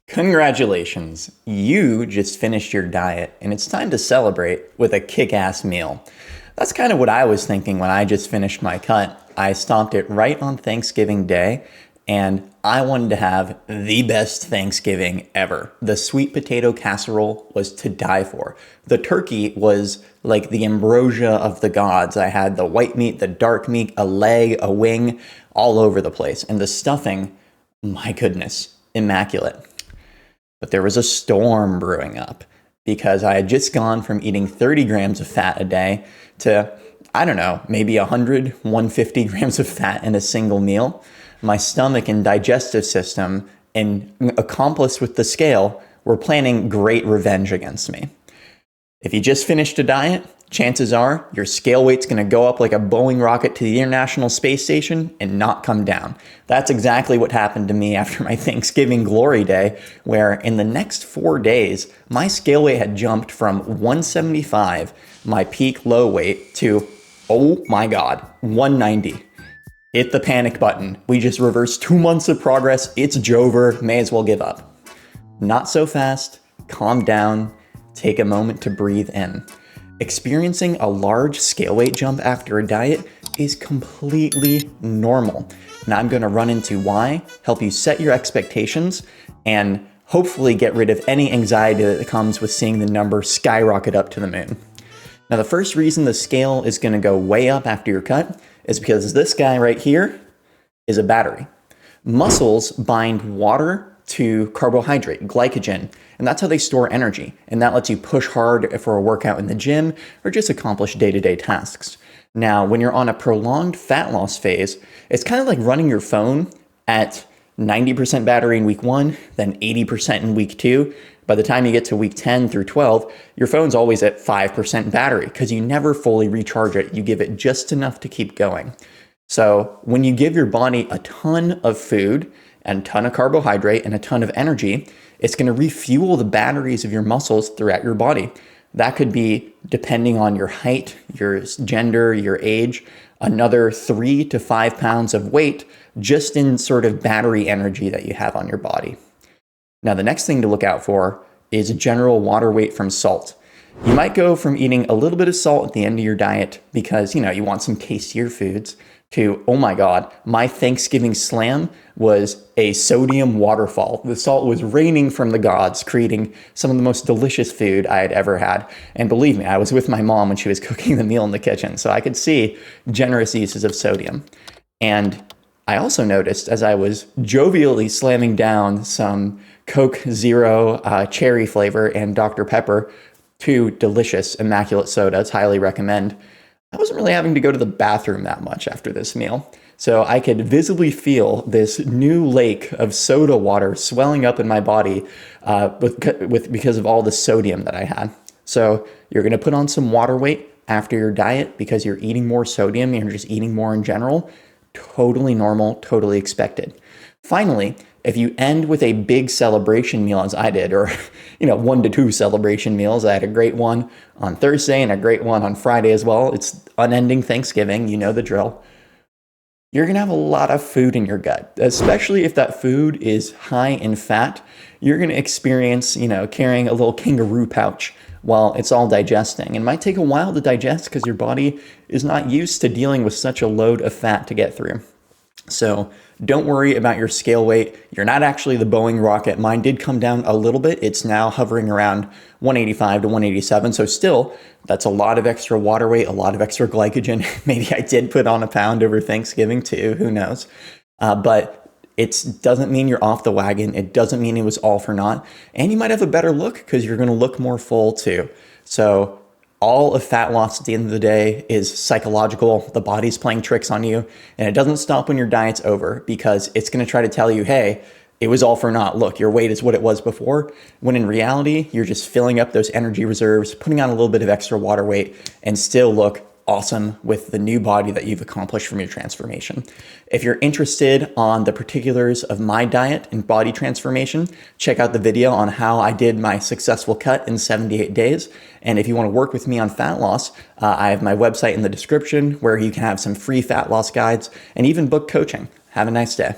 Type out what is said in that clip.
Congratulations, you just finished your diet and it's time to celebrate with a kick-ass meal. That's kind of what I was thinking when I just finished my cut. I stopped it right on Thanksgiving Day and I wanted to have the best Thanksgiving ever. The sweet potato casserole was to die for. The turkey was like the ambrosia of the gods. I had the white meat, the dark meat, a leg, a wing, all over the place. And the stuffing, my goodness, immaculate. But there was a storm brewing up because I had just gone from eating 30 grams of fat a day to, I don't know, maybe 100, 150 grams of fat in a single meal. My stomach and digestive system, and accomplice with the scale, were planning great revenge against me. If you just finished a diet, chances are your scale weight's going to go up like a Boeing rocket to the International Space Station and not come down. That's exactly what happened to me after my Thanksgiving glory day, where in the next 4 days, my scale weight had jumped from 175, my peak low weight, to, oh my God, 190. Hit the panic button. We just reversed 2 months of progress. It's Jover. May as well give up. Not so fast. Calm down. Take a moment to breathe in. Experiencing a large scale weight jump after a diet is completely normal. And I'm going to run into why, help you set your expectations, and hopefully get rid of any anxiety that comes with seeing the number skyrocket up to the moon. Now, the first reason the scale is going to go way up after your cut is because this guy right here is a battery. Muscles bind water to carbohydrate, glycogen, and that's how they store energy. And that lets you push hard for a workout in the gym or just accomplish day-to-day tasks. Now, when you're on a prolonged fat loss phase, it's kind of like running your phone at 90% battery in week 1, then 80% in week 2. By the time you get to week 10 through 12, your phone's always at 5% battery because you never fully recharge it. You give it just enough to keep going. So when you give your body a ton of food and a ton of carbohydrate and a ton of energy, it's going to refuel the batteries of your muscles throughout your body. That could be, depending on your height, your gender, your age, another 3 to 5 pounds of weight just in sort of battery energy that you have on your body. Now, the next thing to look out for is general water weight from salt. You might go from eating a little bit of salt at the end of your diet because, you want some tastier foods to, oh my God, my Thanksgiving slam was a sodium waterfall. The salt was raining from the gods, creating some of the most delicious food I had ever had. And believe me, I was with my mom when she was cooking the meal in the kitchen, so I could see generous uses of sodium. And I also noticed as I was jovially slamming down some Coke Zero cherry flavor and Dr. Pepper, 2 delicious, immaculate sodas, highly recommend, I wasn't really having to go to the bathroom that much after this meal. So I could visibly feel this new lake of soda water swelling up in my body because of all the sodium that I had. So you're going to put on some water weight after your diet because you're eating more sodium, you're just eating more in general. Totally normal, totally expected. Finally, if you end with a big celebration meal as I did, or 1 to 2 celebration meals, I had a great one on Thursday and a great one on Friday as well. It's unending Thanksgiving, you know the drill. You're going to have a lot of food in your gut, especially if that food is high in fat. You're going to experience, carrying a little kangaroo pouch while it's all digesting. It might take a while to digest because your body is not used to dealing with such a load of fat to get through. So don't worry about your scale weight. You're not actually the Boeing rocket. Mine did come down a little bit. It's now hovering around 185 to 187. So still, that's a lot of extra water weight, a lot of extra glycogen. Maybe I did put on a pound over Thanksgiving too. Who knows? But it doesn't mean you're off the wagon. It doesn't mean it was all for naught. And you might have a better look because you're going to look more full too. So all of fat loss at the end of the day is psychological. The body's playing tricks on you, and it doesn't stop when your diet's over because it's going to try to tell you, hey, it was all for naught. Look, your weight is what it was before, when in reality, you're just filling up those energy reserves, putting on a little bit of extra water weight, and still look awesome with the new body that you've accomplished from your transformation. If you're interested on the particulars of my diet and body transformation, check out the video on how I did my successful cut in 78 days. And if you want to work with me on fat loss, I have my website in the description where you can have some free fat loss guides and even book coaching. Have a nice day.